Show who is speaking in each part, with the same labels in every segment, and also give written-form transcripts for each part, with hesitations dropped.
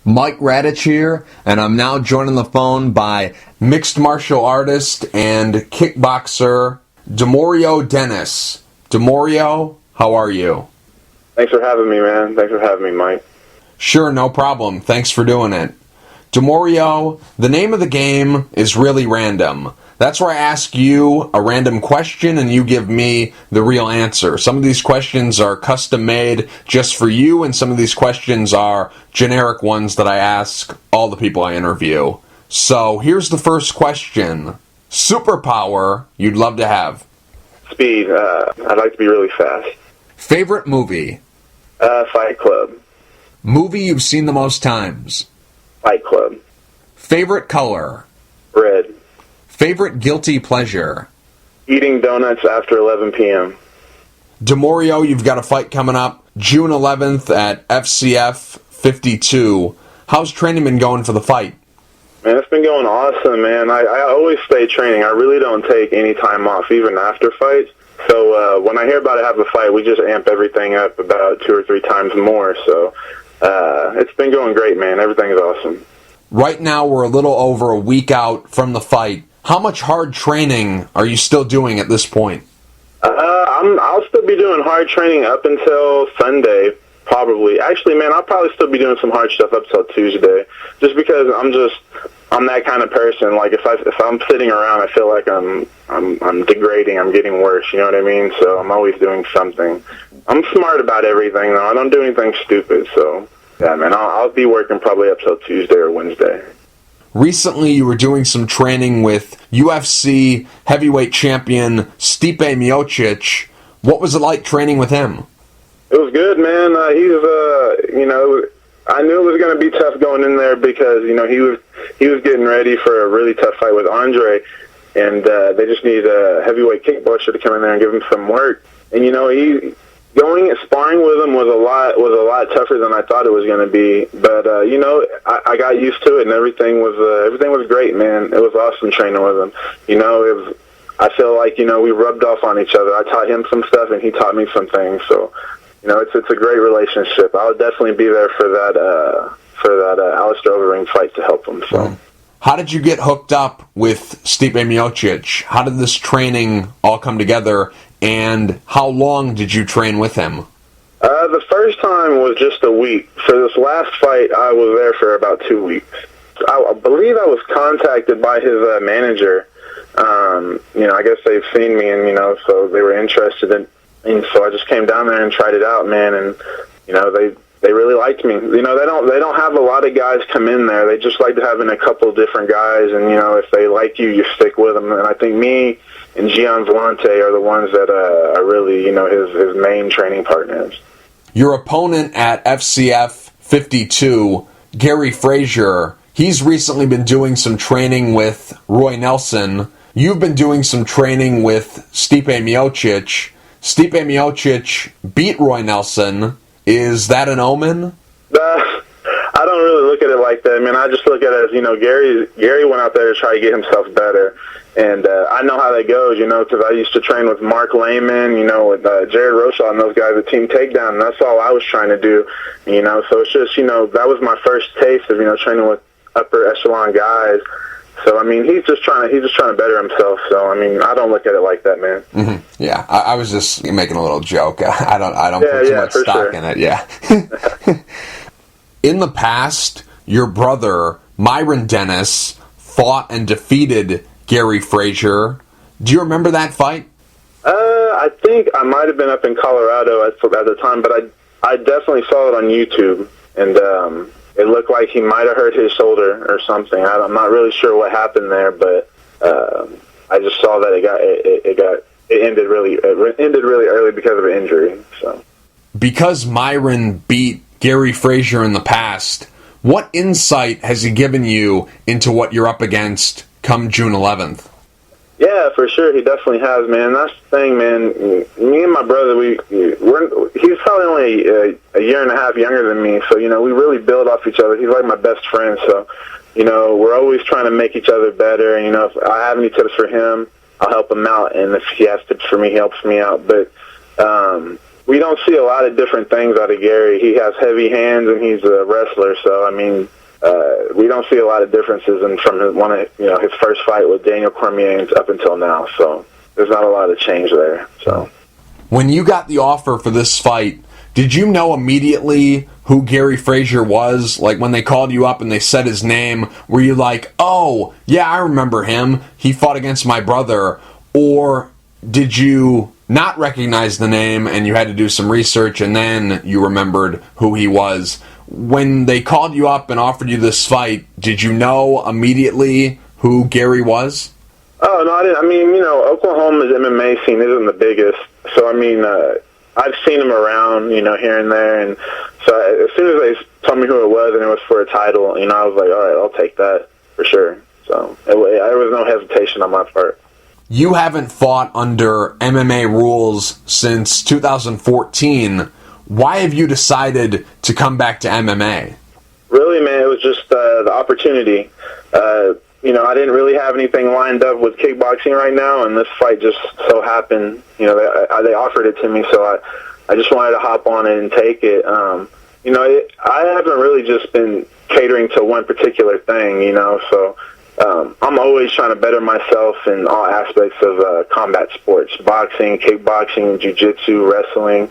Speaker 1: Mike Radich here, and I'm now joined on the phone by mixed martial artist and kickboxer Demoreo Dennis. Demoreo, how are you?
Speaker 2: Thanks for having me, man. Thanks for having me, Mike.
Speaker 1: Sure, no problem. Thanks for doing it. Demoreo, the name of the game is really random. That's where I ask you a random question and you give me the real answer. Some of these questions are custom made just for you, and some of these questions are generic ones that I ask all the people I interview. So here's the first question. Superpower you'd love to have?
Speaker 2: Speed. I'd like to be really fast.
Speaker 1: Favorite movie?
Speaker 2: Fight Club.
Speaker 1: Movie you've seen the most times?
Speaker 2: Fight Club.
Speaker 1: Favorite color?
Speaker 2: Red.
Speaker 1: Favorite guilty pleasure?
Speaker 2: Eating donuts after 11 p.m.
Speaker 1: Demoreo, you've got a fight coming up June 11th at FCF 52. How's training been going for the fight?
Speaker 2: Man, it's been going awesome, man. I always stay training. I really don't take any time off, even after fights. So when I hear about it have a fight, we just amp everything up about 2 or 3 times more. So it's been going great, man. Everything's awesome.
Speaker 1: Right now, we're a little over a week out from the fight. How much hard training are you still doing at this point?
Speaker 2: I'll still be doing hard training up until Sunday, probably. Actually, man, I'll probably still be doing some hard stuff up until Tuesday, just because I'm that kind of person. Like if I'm sitting around, I feel like I'm degrading. I'm getting worse. You know what I mean? So I'm always doing something. I'm smart about everything, though. I don't do anything stupid. So yeah, man, I'll be working probably up till Tuesday or Wednesday.
Speaker 1: Recently, you were doing some training with UFC heavyweight champion Stipe Miocic. What was it like training with him?
Speaker 2: It was good, man. I knew it was going to be tough going in there because, he was getting ready for a really tough fight with Andre, and they just needed a heavyweight kickboxer to come in there and give him some work. And, sparring with him was a lot tougher than I thought it was going to be. But I got used to it, and everything was great, man. It was awesome training with him. I feel like we rubbed off on each other. I taught him some stuff, and he taught me some things. So it's a great relationship. I would definitely be there for that Alistair Overeem fight to help him. So.
Speaker 1: How did you get hooked up with Stipe Miocic? How did this training all come together? And how long did you train with him?
Speaker 2: The first time was just a week. For this last fight, I was there for about 2 weeks. I believe I was contacted by his manager. I guess they've seen me, and so they were interested in. And so I just came down there and tried it out, man. And they really liked me. They don't have a lot of guys come in there. They just like to have in a couple different guys, and if they like you, you stick with them. And I think me and Gian Vellante are the ones that are really, his main training partners.
Speaker 1: Your opponent at FCF 52, Gary Frazier, he's recently been doing some training with Roy Nelson. You've been doing some training with Stipe Miocic. Stipe Miocic beat Roy Nelson. Is that an omen?
Speaker 2: I don't really look at it like that. I mean, I just look at it as, Gary went out there to try to get himself better. And I know how that goes, because I used to train with Mark Lehman, with Jared Roshaw and those guys at Team Takedown, and that's all I was trying to do, So it's just, that was my first taste of, training with upper echelon guys. So, I mean, he's just trying to better himself. So, I mean, I don't look at it like that, man.
Speaker 1: Mm-hmm. Yeah, I was just making a little joke. I don't put too much stock in it. Yeah. In the past, your brother Myron Dennis fought and defeated Gary Frazier. Do you remember that fight?
Speaker 2: I think I might have been up in Colorado at the time, but I definitely saw it on YouTube, and it looked like he might have hurt his shoulder or something. I'm not really sure what happened there, but I just saw that it ended really early because of an injury. So, because
Speaker 1: Myron beat Gary Frazier in the past, what insight has he given you into what you're up against come June 11th?
Speaker 2: Yeah, for sure. He definitely has, man. That's the thing, man. Me and my brother, he's probably only a year and a half younger than me, so, we really build off each other. He's like my best friend, so, we're always trying to make each other better. And, if I have any tips for him, I'll help him out, and if he has tips for me, he helps me out. But, we don't see a lot of different things out of Gary. He has heavy hands and he's a wrestler, so I mean, we don't see a lot of differences from his first fight with Daniel Cormier up until now. So there's not a lot of change there. So
Speaker 1: when you got the offer for this fight, did you know immediately who Gary Frazier was? Like when they called you up and they said his name, were you like, oh, yeah, I remember him. He fought against my brother. Or did you not recognize the name and you had to do some research and then you remembered who he was? When they called you up and offered you this fight, did you know immediately who Gary was?
Speaker 2: Oh, no, I didn't. I mean, Oklahoma's MMA scene isn't the biggest. So, I mean, I've seen him around, here and there. And so as soon as they told me who it was and it was for a title, I was like, all right, I'll take that for sure. So there was no hesitation on my part.
Speaker 1: You haven't fought under MMA rules since 2014. Why have you decided to come back to MMA? Really,
Speaker 2: man, it was just the opportunity. I didn't really have anything lined up with kickboxing right now, and this fight just so happened. They offered it to me, so I just wanted to hop on it and take it. I haven't really just been catering to one particular thing, so I'm always trying to better myself in all aspects of combat sports, boxing, kickboxing, jiu-jitsu, wrestling,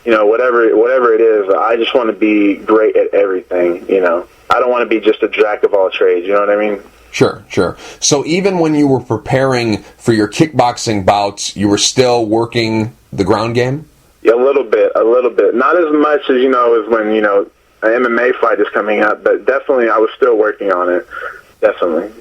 Speaker 2: whatever it is. I just want to be great at everything, I don't want to be just a jack of all trades, you know what I mean?
Speaker 1: Sure. So even when you were preparing for your kickboxing bouts, you were still working the ground game?
Speaker 2: Yeah, a little bit. Not as much as, as when, an MMA fight is coming up, but definitely I was still working on it. Definitely.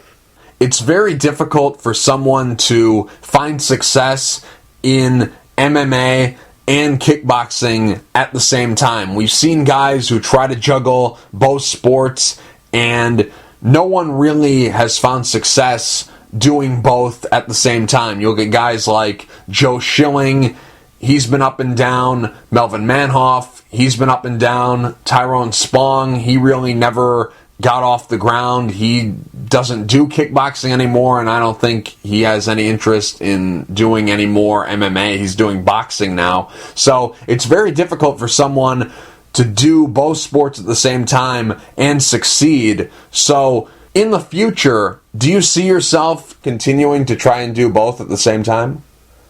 Speaker 1: It's very difficult for someone to find success in MMA and kickboxing at the same time. We've seen guys who try to juggle both sports, and no one really has found success doing both at the same time. You'll get guys like Joe Schilling, he's been up and down. Melvin Manhoff, he's been up and down. Tyrone Spong, he really never got off the ground. He doesn't do kickboxing anymore, and I don't think he has any interest in doing any more MMA. He's doing boxing now. So it's very difficult for someone to do both sports at the same time and succeed. So in the future, do you see yourself continuing to try and do both at the same time?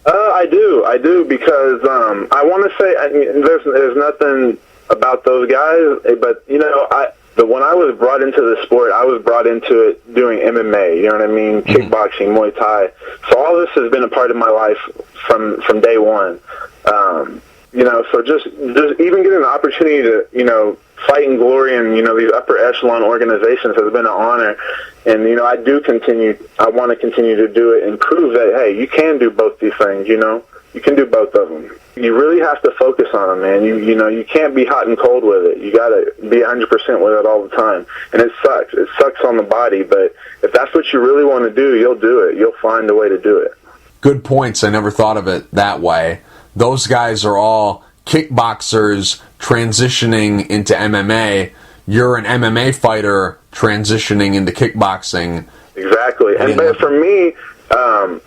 Speaker 2: I do, because I want to say there's nothing about those guys, but when I was brought into the sport, I was brought into it doing MMA, you know what I mean? Mm-hmm. Kickboxing, Muay Thai. So all this has been a part of my life from day one. So just even getting the opportunity to, fight in glory and, these upper echelon organizations has been an honor. And, I want to continue to do it and prove that, hey, you can do both these things, you can do both of them. You really have to focus on them, man. You can't be hot and cold with it. You got to be 100% with it all the time. And it sucks. It sucks on the body, but if that's what you really want to do, you'll do it. You'll find a way to do it.
Speaker 1: Good points. I never thought of it that way. Those guys are all kickboxers transitioning into MMA. You're an MMA fighter transitioning into kickboxing.
Speaker 2: Exactly. But for me,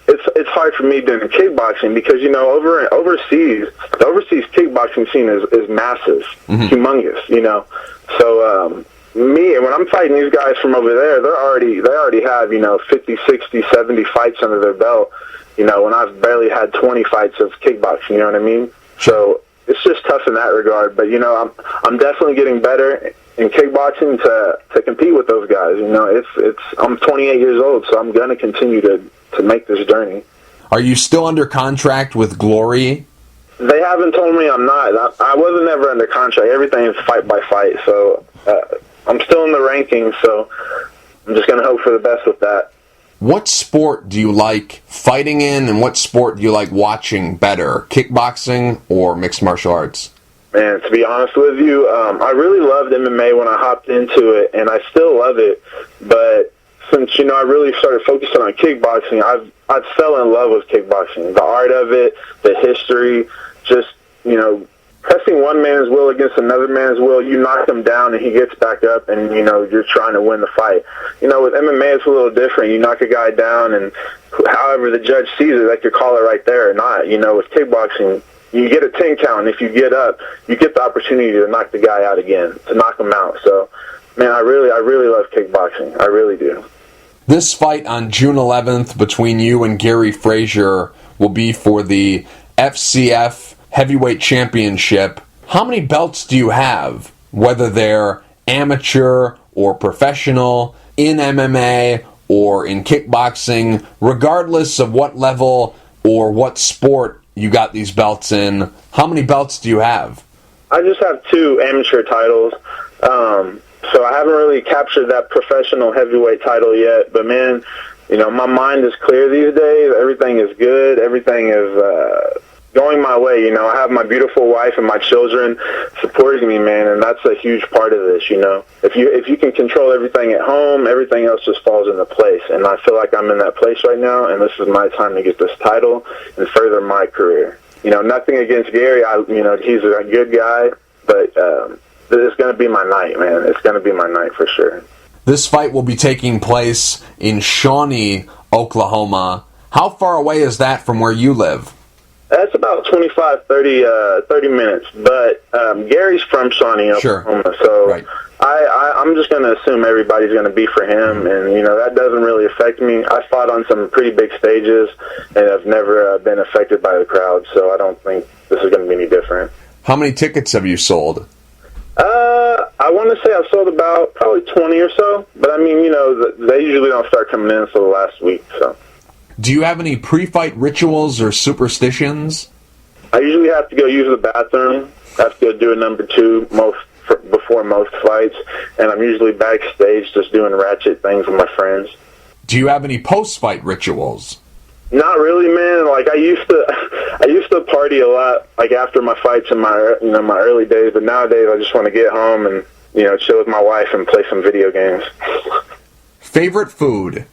Speaker 2: it's hard for me doing kickboxing because, overseas, the overseas kickboxing scene is massive, humongous, So me, when I'm fighting these guys from over there, they already have, 50, 60, 70 fights under their belt, when I've barely had 20 fights of kickboxing, you know what I mean? So it's just tough in that regard. But, I'm definitely getting better in kickboxing to compete with those guys. I'm 28 years old, so I'm going to continue to make this journey.
Speaker 1: Are you still under contract with Glory?
Speaker 2: They haven't told me I'm not. I wasn't ever under contract. Everything is fight by fight. So I'm still in the rankings, so I'm just going to hope for the best with that.
Speaker 1: What sport do you like fighting in, and what sport do you like watching better, kickboxing or mixed martial arts?
Speaker 2: Man, to be honest with you, I really loved MMA when I hopped into it, and I still love it. But since, I really started focusing on kickboxing, I've fell in love with kickboxing. The art of it, the history, just, pressing one man's will against another man's will, you knock him down and he gets back up and, you're trying to win the fight. With MMA, it's a little different. You knock a guy down and however the judge sees it, they could call it right there or not. With kickboxing, you get a 10 count, and if you get up, you get the opportunity to knock the guy out again, to knock him out. So, man, I really love kickboxing. I really do.
Speaker 1: This fight on June 11th between you and Gary Frazier will be for the FCF Heavyweight Championship. How many belts do you have, whether they're amateur or professional, in MMA or in kickboxing, regardless of what level or what sport you got these belts in? How many belts do you have?
Speaker 2: I just have 2 amateur titles. So I haven't really captured that professional heavyweight title yet. But, man, you know, my mind is clear these days. Everything is good. Everything is going my way. You know, I have my beautiful wife and my children supporting me, man, and that's a huge part of this, you know. If you can control everything at home, everything else just falls into place. And I feel like I'm in that place right now, and this is my time to get this title and further my career. You know, nothing against Gary. He's a good guy, but it's going to be my night, man. It's going to be my night for sure.
Speaker 1: This fight will be taking place in Shawnee, Oklahoma. How far away is that from where you live?
Speaker 2: That's about 25, 30 minutes. But Gary's from Shawnee, Oklahoma,
Speaker 1: sure.
Speaker 2: So
Speaker 1: right.
Speaker 2: I'm just going to assume everybody's going to be for him, and, you know, that doesn't really affect me. I fought on some pretty big stages, and I've never been affected by the crowd, so I don't think this is going to be any different.
Speaker 1: How many tickets have you sold?
Speaker 2: I want to say I've sold about probably 20 or so, but I mean, you know, they usually don't start coming in until the last week, so.
Speaker 1: Do you have any pre-fight rituals or superstitions?
Speaker 2: I usually have to go use the bathroom. I have to go do a number 2 before most fights, and I'm usually backstage just doing ratchet things with my friends.
Speaker 1: Do you have any post-fight rituals?
Speaker 2: Not really, man. Like I used to party a lot, like after my fights in my early days. But nowadays, I just want to get home and, you know, chill with my wife and play some video games.
Speaker 1: Favorite food?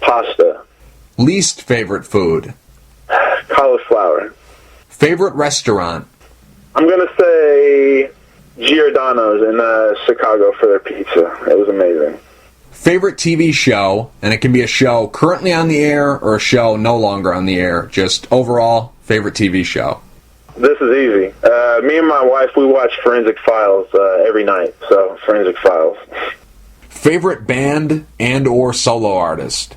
Speaker 2: Pasta.
Speaker 1: Least favorite food?
Speaker 2: Cauliflower.
Speaker 1: Favorite restaurant?
Speaker 2: I'm gonna say Giordano's in Chicago for their pizza. It was amazing.
Speaker 1: Favorite TV show, and it can be a show currently on the air or a show no longer on the air, just overall favorite TV show.
Speaker 2: This is easy. Me and my wife, we watch Forensic Files every night, so Forensic Files.
Speaker 1: Favorite band and or solo artist?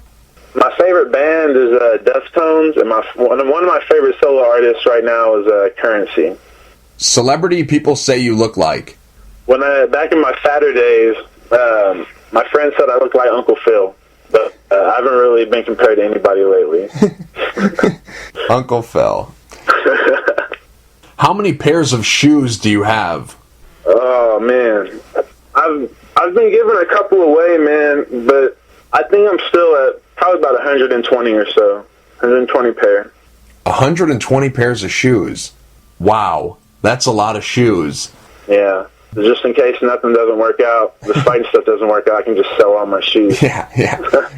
Speaker 2: My favorite band is Deftones, and one of my favorite solo artists right now is Currency.
Speaker 1: Celebrity people say you look like?
Speaker 2: Back in my fatter days, my friend said I look like Uncle Phil, but I haven't really been compared to anybody lately.
Speaker 1: Uncle Phil. How many pairs of shoes do you have?
Speaker 2: Oh, man. I've been giving a couple away, man, but I think I'm still at probably about 120 or so. 120 pair.
Speaker 1: 120 pairs of shoes. Wow. That's a lot of shoes.
Speaker 2: Yeah. Just in case nothing doesn't work out, the fighting stuff doesn't work out, I can just sell all my shoes.
Speaker 1: Yeah.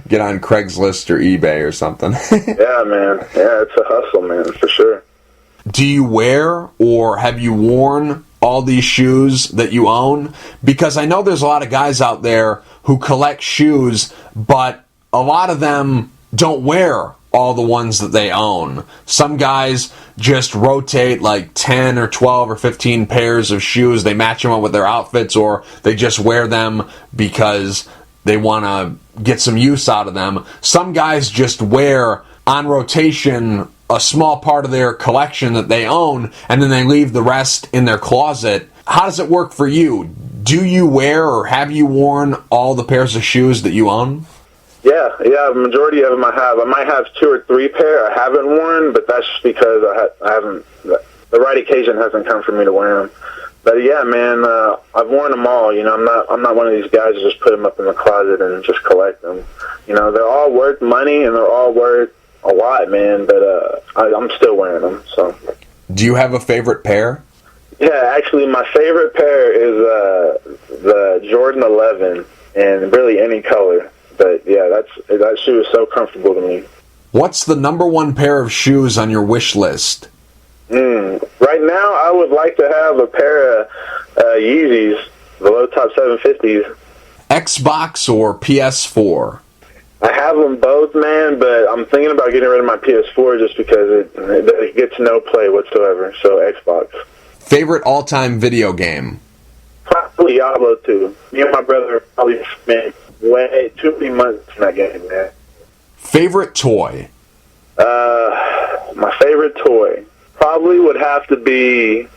Speaker 1: Get on Craigslist or eBay or something.
Speaker 2: Yeah, man. Yeah, it's a hustle, man, for sure.
Speaker 1: Do you wear or have you worn all these shoes that you own? Because I know there's a lot of guys out there who collect shoes, but a lot of them don't wear all the ones that they own. Some guys just rotate like 10 or 12 or 15 pairs of shoes. They match them up with their outfits, or they just wear them because they want to get some use out of them. Some guys just wear on rotation a small part of their collection that they own, and then they leave the rest in their closet. How does it work for you? Do you wear or have you worn all the pairs of shoes that you own?
Speaker 2: Yeah, the majority of them I have. I might have 2 or 3 pair I haven't worn, but that's just because I haven't. The right occasion hasn't come for me to wear them. But yeah, man, I've worn them all. You know, I'm not one of these guys who just put them up in the closet and just collect them. You know, they're all worth money and they're all worth a lot, man. But I'm still wearing them. So. Do
Speaker 1: you have a favorite pair?
Speaker 2: Yeah, actually, my favorite pair is the Jordan 11, and really any color. But yeah, that shoe is so comfortable to me.
Speaker 1: What's the number one pair of shoes on your wish list?
Speaker 2: Right now, I would like to have a pair of Yeezys, the low top 750s.
Speaker 1: Xbox or PS4?
Speaker 2: I have them both, man, but I'm thinking about getting rid of my PS4 just because it gets no play whatsoever. So Xbox.
Speaker 1: Favorite all-time video game?
Speaker 2: Probably Diablo 2. Me and my brother probably spent way too many months in that game, man.
Speaker 1: Favorite toy?
Speaker 2: My favorite toy probably would have to be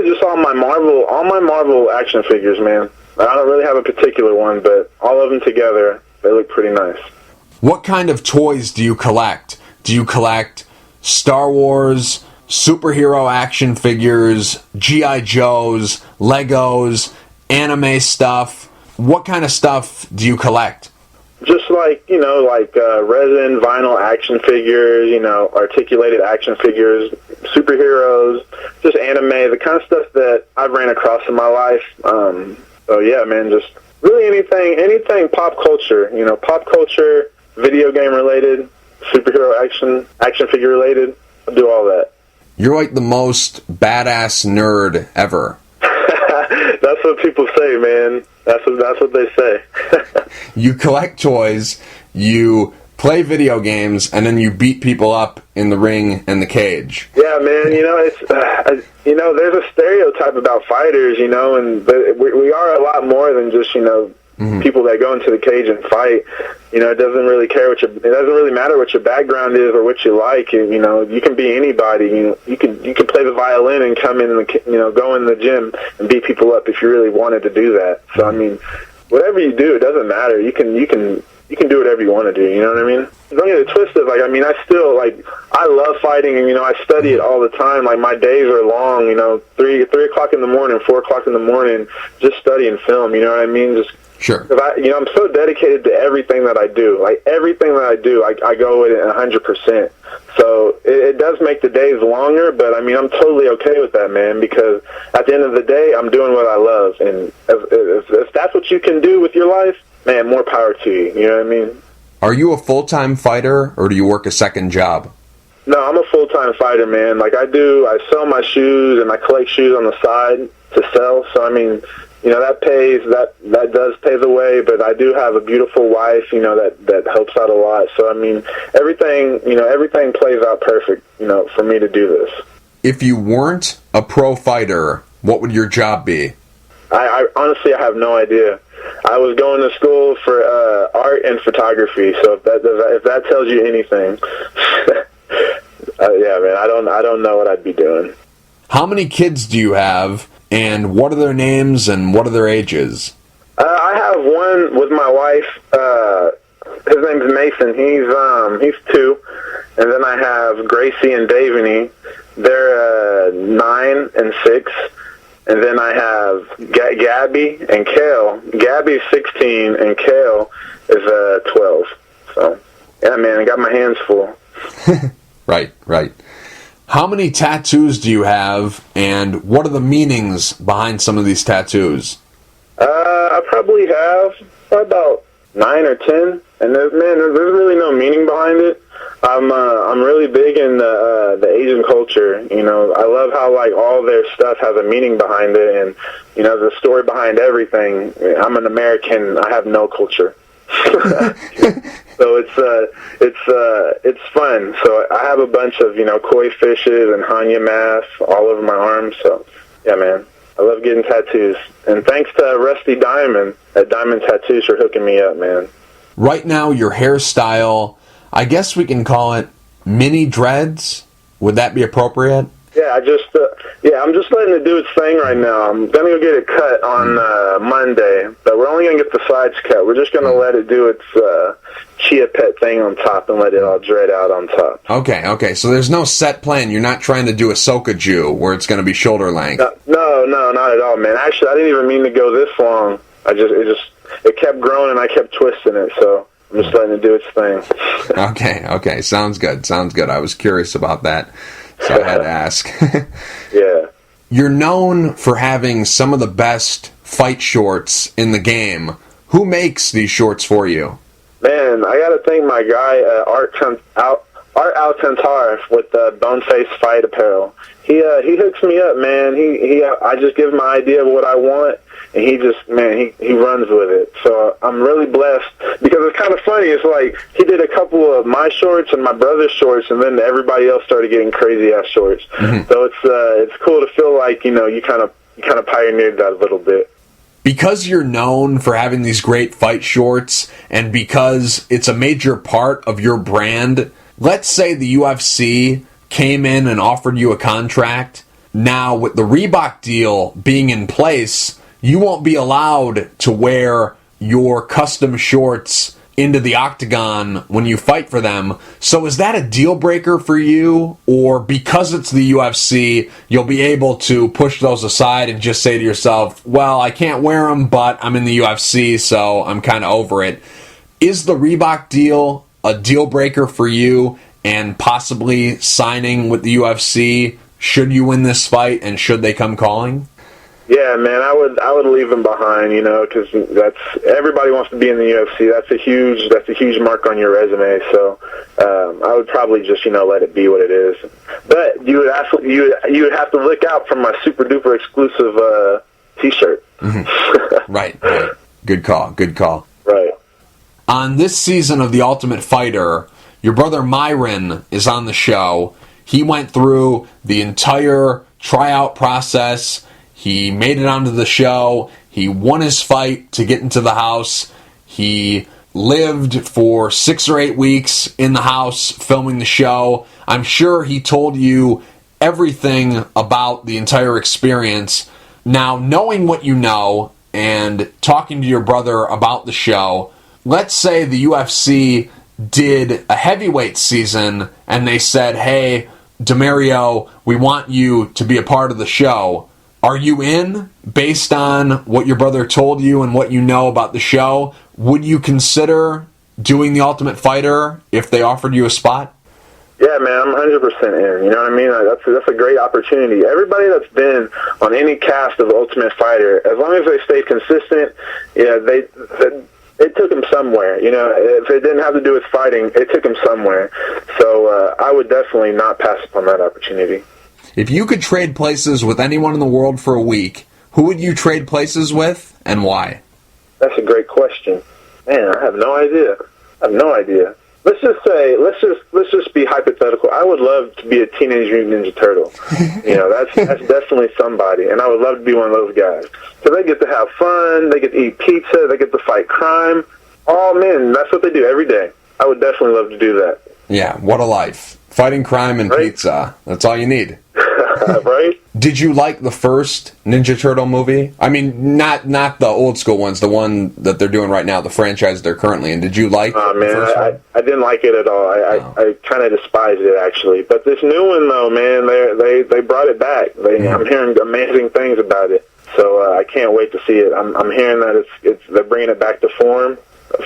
Speaker 2: just all my Marvel action figures, man. I don't really have a particular one, but all of them together, they look pretty nice.
Speaker 1: What kind of toys do you collect? Do you collect Star Wars, superhero action figures, G.I. Joes, Legos, anime stuff? What kind of stuff do you collect?
Speaker 2: Just like resin, vinyl action figures, articulated action figures, superheroes, just anime, the kind of stuff that I've ran across in my life. So yeah, man, just really anything pop culture, video game related, superhero action figure related. I'll do all that.
Speaker 1: You're like the most badass nerd ever.
Speaker 2: That's what people say, man. That's what they say.
Speaker 1: You collect toys, you play video games, and then you beat people up in the ring and the cage.
Speaker 2: Yeah, man. It's there's a stereotype about fighters, but we are a lot more than just people that go into the cage and fight. It doesn't really matter what your background is or what you like. You can be anybody. You can play the violin and come in and go in the gym and beat people up if you really wanted to do that. So I mean, whatever you do, it doesn't matter. You can do whatever you want to do. You know what I mean? Don't get it twisted. I love fighting, and I study it all the time. Like, my days are long. 3 o'clock in the morning, 4 o'clock in the morning, just studying film. You know what I mean? Just
Speaker 1: sure.
Speaker 2: Because I'm so dedicated to everything that I do. Like, everything that I do, I go with it 100%. So it does make the days longer, but I mean, I'm totally okay with that, man, because at the end of the day, I'm doing what I love. And if that's what you can do with your life, man, more power to you. You know what I mean?
Speaker 1: Are you a full-time fighter, or do you work a second job?
Speaker 2: No, I'm a full-time fighter, man. Like, I sell my shoes, and I collect shoes on the side to sell. So, I mean, that does pay the way, but I do have a beautiful wife, that helps out a lot. So, I mean, everything plays out perfect, for me to do this.
Speaker 1: If you weren't a pro fighter, what would your job be?
Speaker 2: I honestly, I have no idea. I was going to school for art and photography, so if that tells you anything, yeah, man, I don't know what I'd be doing.
Speaker 1: How many kids do you have, and what are their names and what are their ages?
Speaker 2: I have one with my wife. His name's Mason. He's 2, and then I have Gracie and Daviny. They're 9 and 6. And then I have Gabby and Kale. Gabby's 16 and Kale is 12. So, yeah, man, I got my hands full.
Speaker 1: Right. How many tattoos do you have, and what are the meanings behind some of these tattoos?
Speaker 2: I probably have about 9 or 10, and there's really no meaning behind it. I'm really big in the Asian culture. I love how all their stuff has a meaning behind it, and the story behind everything. I'm an American. I have no culture, so it's fun. So I have a bunch of koi fishes and Hanya masks all over my arms. So yeah, man, I love getting tattoos, and thanks to Rusty Diamond at Diamond Tattoos for hooking me up, man.
Speaker 1: Right now, your hairstyle, I guess we can call it mini dreads. Would that be appropriate?
Speaker 2: Yeah, I'm just letting it do its thing right now. I'm gonna go get it cut on Monday, but we're only gonna get the sides cut. We're just gonna let it do its chia pet thing on top and let it all dread out on top.
Speaker 1: Okay. So there's no set plan. You're not trying to do a Soka-Ju where it's gonna be shoulder length.
Speaker 2: No, not at all, man. Actually, I didn't even mean to go this long. It kept growing and I kept twisting it. So I'm just letting it do its thing.
Speaker 1: Okay. Sounds good. I was curious about that, so I had to ask.
Speaker 2: Yeah.
Speaker 1: You're known for having some of the best fight shorts in the game. Who makes these shorts for you? Man,
Speaker 2: I gotta thank my guy, Art Alcantar with Boneface Fight Apparel. He hooks me up, man. I just give him my idea of what I want, and he runs with it. So I'm really blessed, because it's kind of funny. It's like he did a couple of my shorts and my brother's shorts, and then everybody else started getting crazy ass shorts. Mm-hmm. So it's cool to feel like you kind of pioneered that a little bit.
Speaker 1: Because you're known for having these great fight shorts, and because it's a major part of your brand, let's say the UFC came in and offered you a contract. Now, with the Reebok deal being in place, you won't be allowed to wear your custom shorts into the octagon when you fight for them. So is that a deal breaker for you? Or because it's the UFC, you'll be able to push those aside and just say to yourself, well, I can't wear them, but I'm in the UFC, so I'm kind of over it. Is the Reebok deal a deal breaker for you and possibly signing with the UFC should you win this fight and should they come calling?
Speaker 2: Yeah, man, I would leave him behind, because everybody wants to be in the UFC. That's a huge mark on your resume. So I would probably just let it be what it is. But you would have to look out for my super duper exclusive T-shirt.
Speaker 1: Mm-hmm. Right. Good call.
Speaker 2: Right.
Speaker 1: On this season of The Ultimate Fighter, your brother Myron is on the show. He went through the entire tryout process. He made it onto the show. He won his fight to get into the house. He lived for 6 or 8 weeks in the house filming the show. I'm sure he told you everything about the entire experience. Now, knowing what you know and talking to your brother about the show, let's say the UFC did a heavyweight season and they said, hey, Demoreo, we want you to be a part of the show. Are you in based on what your brother told you and what you know about the show? Would you consider doing The Ultimate Fighter if they offered you a spot?
Speaker 2: Yeah, man, I'm 100% in. You know what I mean? That's a great opportunity. Everybody that's been on any cast of Ultimate Fighter, as long as they stay consistent, it took them somewhere. If it didn't have to do with fighting, it took them somewhere. So I would definitely not pass upon that opportunity.
Speaker 1: If you could trade places with anyone in the world for a week, who would you trade places with and why?
Speaker 2: That's a great question. Man, I have no idea. Let's just be hypothetical. I would love to be a Teenage Mutant Ninja Turtle. That's definitely somebody, and I would love to be one of those guys. So they get to have fun, they get to eat pizza, they get to fight crime. Oh man, that's what they do every day. I would definitely love to do that.
Speaker 1: Yeah, what a life. Fighting crime and pizza. That's all you need.
Speaker 2: Right?
Speaker 1: Did you like the first Ninja Turtle movie? I mean, not the old school ones, the one that they're doing right now, the franchise they're currently in. Did you like
Speaker 2: the first one? I didn't like it at all. I kind of despised it, actually. But this new one, though, man, they brought it back. I'm hearing amazing things about it. So I can't wait to see it. I'm hearing that they're bringing it back to form,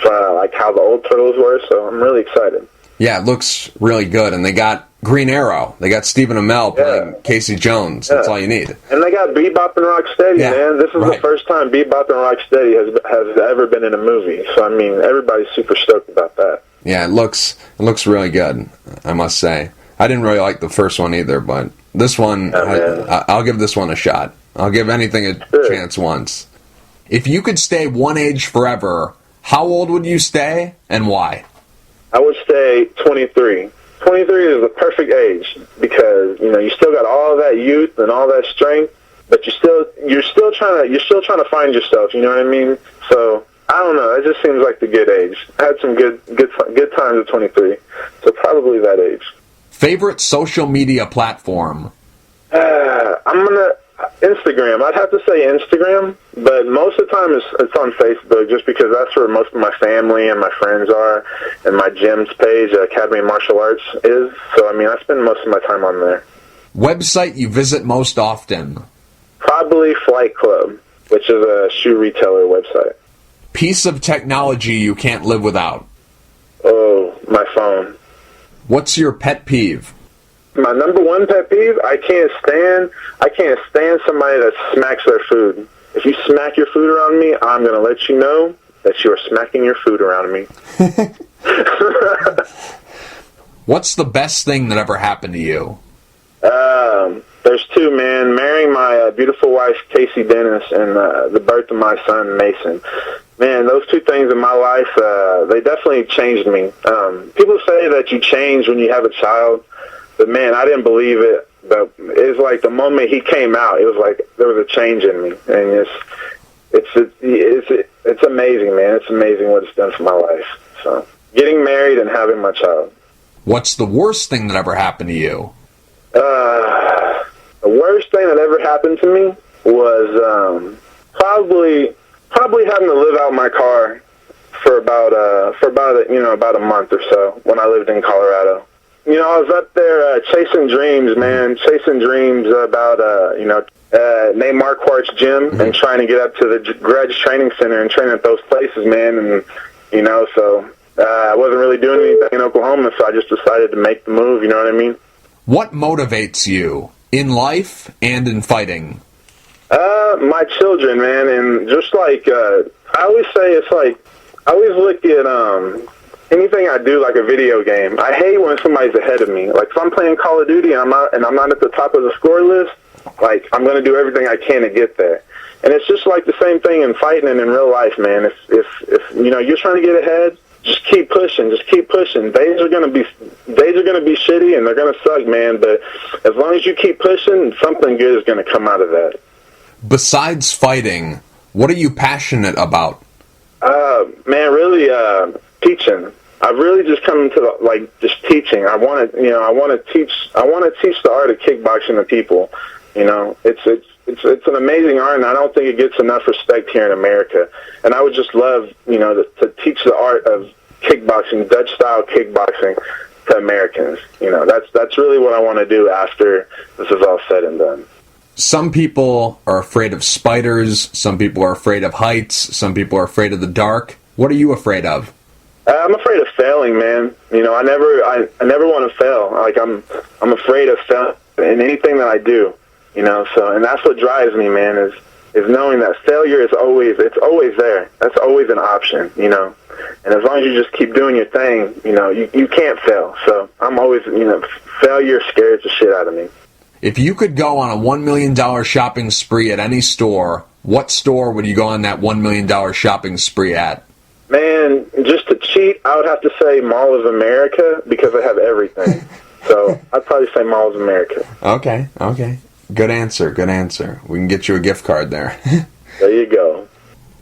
Speaker 2: like how the old Turtles were, so I'm really excited.
Speaker 1: Yeah, it looks really good, and they got Green Arrow. They got Stephen Amell playing Casey Jones. That's all you need.
Speaker 2: And they got Bebop and Rocksteady, man. This is the first time Bebop and Rocksteady has ever been in a movie. So, I mean, everybody's super stoked about that.
Speaker 1: Yeah, it looks really good, I must say. I didn't really like the first one either, but this one, I'll give this one a shot. I'll give anything a chance once. If you could stay one age forever, how old would you stay, and why?
Speaker 2: I would stay 23. 23 is the perfect age because you still got all that youth and all that strength, but you're still trying to find yourself. You know what I mean? So I don't know. It just seems like the good age. I had some good times at 23, so probably that age.
Speaker 1: Favorite social media platform?
Speaker 2: Instagram. I'd have to say Instagram, but most of the time it's on Facebook just because that's where most of my family and my friends are, and my gym's page, Academy of Martial Arts, is. So, I mean, I spend most of my time on there.
Speaker 1: Website you visit most often?
Speaker 2: Probably Flight Club, which is a shoe retailer website.
Speaker 1: Piece of technology you can't live without?
Speaker 2: Oh, my phone.
Speaker 1: What's your pet peeve?
Speaker 2: My number one pet peeve, I can't stand somebody that smacks their food. If you smack your food around me, I'm going to let you know that you are smacking your food around me.
Speaker 1: What's the best thing that ever happened to you?
Speaker 2: There's two, man. Marrying my beautiful wife, Casey Dennis, and the birth of my son, Mason. Man, those two things in my life, they definitely changed me. People say that you change when you have a child, but man, I didn't believe it. But it's like the moment he came out, it was like there was a change in me, and it's amazing, man. It's amazing what it's done for my life. So, getting married and having my child.
Speaker 1: What's the worst thing that ever happened to you?
Speaker 2: The worst thing that ever happened to me was probably having to live out my car for about a month or so when I lived in Colorado. You know, I was up there chasing dreams, man, chasing dreams about Nate Marquardt's gym and trying to get up to the Grudge Training Center and train at those places, man. And so I wasn't really doing anything in Oklahoma, so I just decided to make the move. You know what I mean? What
Speaker 1: motivates you in life and in fighting?
Speaker 2: My children, man, and just like I always say, it's like I always look at anything I do like a video game. I hate when somebody's ahead of me. Like if I'm playing Call of Duty and I'm not at the top of the score list, like I'm going to do everything I can to get there. And it's just like the same thing in fighting and in real life, man. If you're trying to get ahead, just keep pushing. Just keep pushing. Days are gonna be shitty and they're gonna suck, man. But as long as you keep pushing, something good is gonna come out of that.
Speaker 1: Besides fighting, what are you passionate about?
Speaker 2: Man, really, teaching. I've really just come to just teaching. I want to teach the art of kickboxing to people. You know, it's an amazing art, and I don't think it gets enough respect here in America. And I would just love, to teach the art of kickboxing, Dutch style kickboxing, to Americans. You know, that's really what I want to do after this is all said and done.
Speaker 1: Some people are afraid of spiders. Some people are afraid of heights. Some people are afraid of the dark. What are you afraid of?
Speaker 2: I'm afraid of failing, man. You know, I never want to fail. Like I'm afraid of failing in anything that I do. You know, so and that's what drives me, man. Is knowing that failure is always there. That's always an option. You know, and as long as you just keep doing your thing, you can't fail. So I'm always, failure scares the shit out of me.
Speaker 1: If you could go on a $1 million shopping spree at any store, what store would you go on that $1 million shopping spree at?
Speaker 2: Man, just to cheat, I would have to say Mall of America because I have everything. So I'd probably say Mall of America.
Speaker 1: Okay. Good answer. We can get you a gift card there.
Speaker 2: There you go.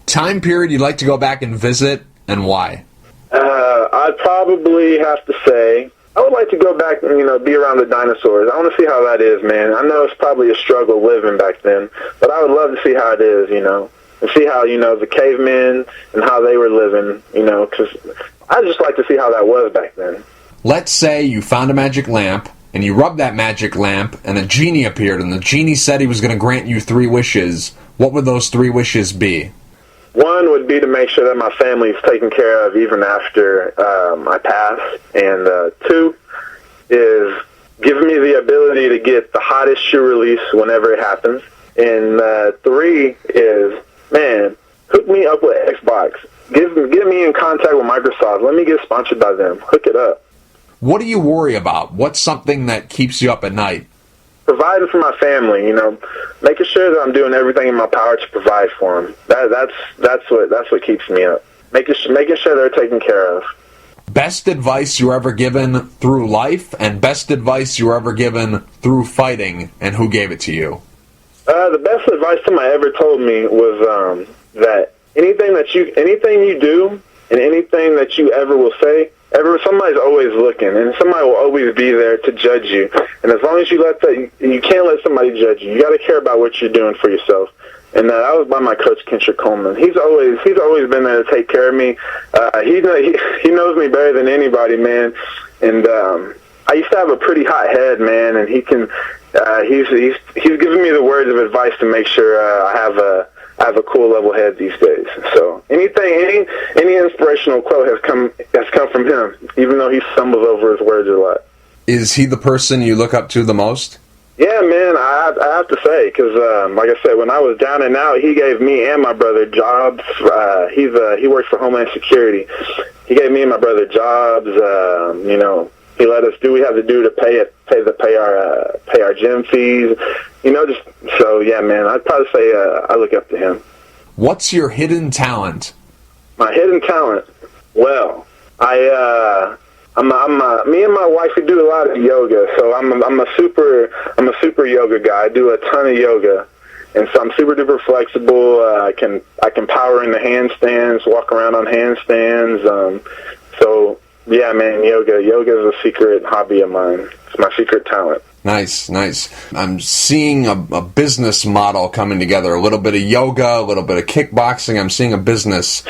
Speaker 1: Time period you'd like to go back and visit, and why?
Speaker 2: I'd probably have to say I would like to go back and, be around the dinosaurs. I want to see how that is, man. I know it's probably a struggle living back then, but I would love to see how it is, and see how, the cavemen and how they were living, because I'd just like to see how that was back then.
Speaker 1: Let's say you found a magic lamp, and you rubbed that magic lamp, and a genie appeared, and the genie said he was going to grant you 3 wishes. What would those 3 wishes be?
Speaker 2: One would be to make sure that my family is taken care of even after I pass. And 2 is give me the ability to get the hottest shoe release whenever it happens. And 3 is, man, hook me up with Xbox. Get me in contact with Microsoft. Let me get sponsored by them. Hook it up.
Speaker 1: What do you worry about? What's something that keeps you up at night?
Speaker 2: Providing for my family, making sure that I'm doing everything in my power to provide for them. That's what keeps me up. Making sure they're taken care of.
Speaker 1: Best advice you were ever given through life, and best advice you were ever given through fighting, and who gave it to you?
Speaker 2: The best advice somebody ever told me was that anything you do and anything that you ever will say, somebody's always looking, and somebody will always be there to judge you. And as long as you can't let somebody judge you. You got to care about what you're doing for yourself. And that was by my coach, Kendrick Coleman. He's always been there to take care of me. He knows me better than anybody, man. And I used to have a pretty hot head, man. And he's giving me the words of advice to make sure I have a cool level head these days. So any inspirational quote has come from him, even though he stumbles over his words a lot.
Speaker 1: Is he the person you look up to the most?
Speaker 2: Yeah, man, I have to say, because like I said, when I was down and out, he gave me and my brother jobs. He works for Homeland Security. He gave me and my brother jobs. He let us do what we have to do to pay our gym fees. So yeah, man, I'd probably say I look up to him.
Speaker 1: What's your hidden talent?
Speaker 2: My hidden talent. Well, me and my wife, we do a lot of yoga, so I'm a super yoga guy. I do a ton of yoga, and so I'm super duper flexible. I can power into handstands, walk around on handstands. So yeah, man, yoga is a secret hobby of mine. It's my secret talent.
Speaker 1: Nice. I'm seeing a business model coming together. A little bit of yoga, a little bit of kickboxing. I'm seeing a business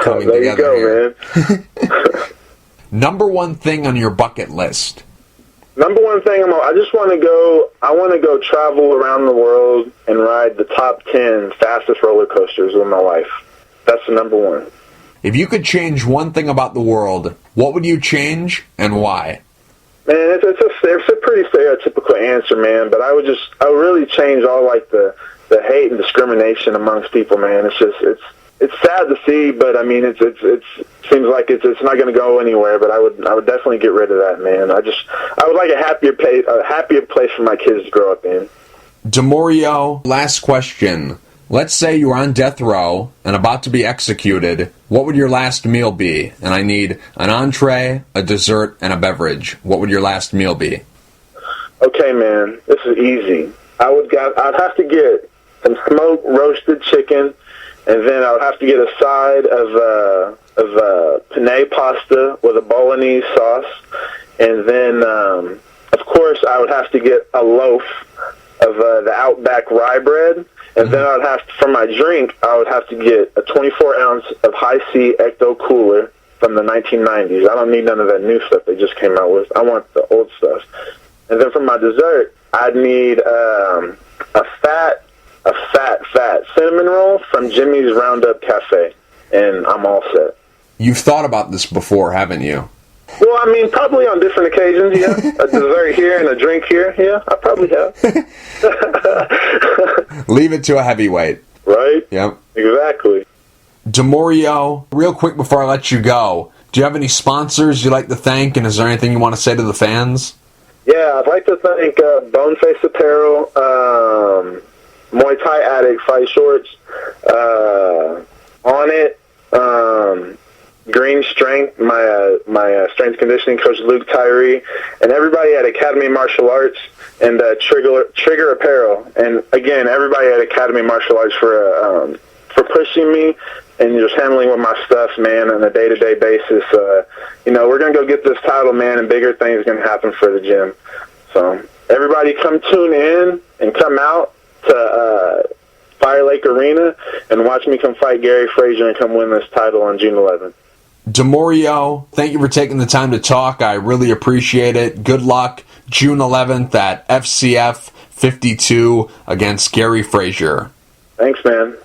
Speaker 1: coming
Speaker 2: there
Speaker 1: together
Speaker 2: you go,
Speaker 1: here.
Speaker 2: man.
Speaker 1: Number one thing on your bucket list?
Speaker 2: Number one thing, I want to go travel around the world and ride the top 10 fastest roller coasters with my wife. That's the number one.
Speaker 1: If you could change one thing about the world, what would you change and why?
Speaker 2: Man, it's a pretty stereotypical answer, man. But I would really change all like the hate and discrimination amongst people, man. It's sad to see, but I mean, it seems like it's not going to go anywhere. But I would definitely get rid of that, man. I would like a happier place for my kids to grow up in.
Speaker 1: Demoreo, last question. Let's say you were on death row and about to be executed. What would your last meal be? And I need an entree, a dessert, and a beverage. What would your last meal be?
Speaker 2: Okay, man, this is easy. I'd have to get some smoked roasted chicken, and then I would have to get a side of penne pasta with a bolognese sauce, and then of course I would have to get a loaf of the Outback rye bread. And then for my drink, I would have to get a 24-ounce of High C Ecto Cooler from the 1990s. I don't need none of that new stuff they just came out with. I want the old stuff. And then for my dessert, I'd need a fat cinnamon roll from Jimmy's Roundup Cafe. And I'm all set.
Speaker 1: You've thought about this before, haven't you?
Speaker 2: Well, I mean, probably on different occasions, yeah. A dessert here and a drink here, yeah, I probably have.
Speaker 1: Leave it to a heavyweight.
Speaker 2: Right?
Speaker 1: Yep.
Speaker 2: Exactly.
Speaker 1: Demoreo, real quick before I let you go, do you have any sponsors you'd like to thank, and is there anything you want to say to the fans?
Speaker 2: Yeah, I'd like to thank Boneface Apparel, Muay Thai Addict Fight Shorts, On It, Green Strength, my strength conditioning coach Luke Tyree, and everybody at Academy Martial Arts, and Trigger Apparel, and again everybody at Academy Martial Arts for pushing me and just handling with my stuff, man, on a day-to-day basis. We're gonna go get this title, man, and bigger things are gonna happen for the gym. So everybody, come tune in and come out to Fire Lake Arena and watch me come fight Gary Frazier and come win this title on June 11th.
Speaker 1: Demoreo, thank you for taking the time to talk. I really appreciate it. Good luck June 11th at FCF 52 against Gary Frazier.
Speaker 2: Thanks, man.